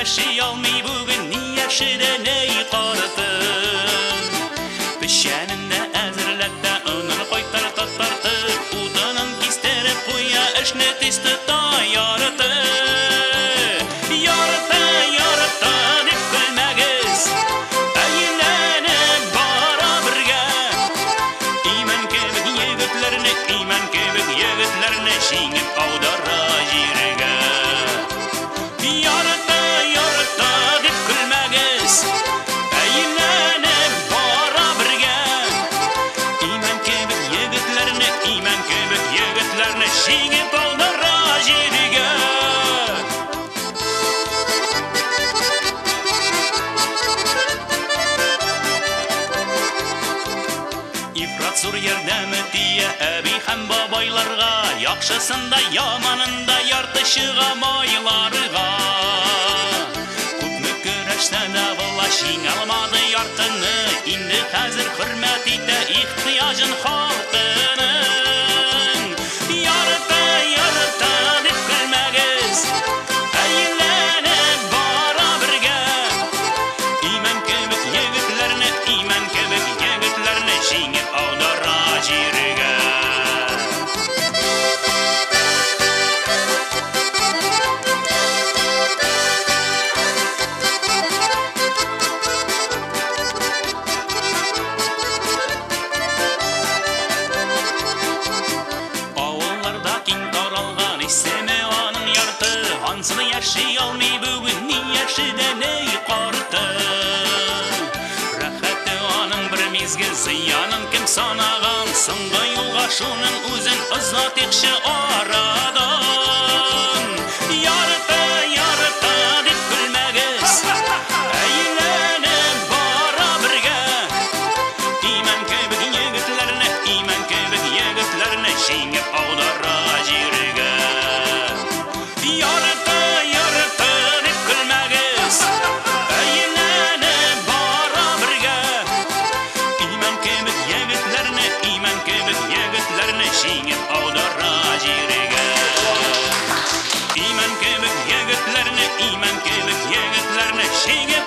yaşay almay bugün ni yaşıda ney qarıtın Pişanında azırlab da onun qoytar tatartır Utanın kistirib qo'ya ishni tezda tayyoriti Yorita, yorita deb kulmagiz Aylanib bora birga Iman kebik yigitlarni shingib ovdara jiriga Yorita, yorita deb kulmagiz Aylanib bora birga Iman kebik yigitlarni shingib ovdara jiriga İfrat sur yerdami diye abi ham babaylarga Yaxşısında yamanında yartışıga maylarga Ko'pmi kurashsa da bulaşing almadi yartini Indi hazır hurmat ita ehtiyojin xalqining Yorita, yorita deb kulmagiz Aylanib bora birga Iman kebik yigitlarni shingib ovdara jiriga Ovullarda keng taralgan isemi onun yarti Hansını yaşay almay bugün ni yaşıda ney qarıtı Rahati onun bir mezgil ziyanın kim sanagan Sınga yo'lga shuning o'zin izzat yaxshi oradan Yorita, yorita deb kulmagiz Aylanib bora birga Iman kebik yigitlarni shingib ovdara jiriga Yorita, yorita deb kulmagiz Aylanib bora birga Iman kebik yigitlarni shingib ovdara jiriga Iman kebik yigitlarni shingib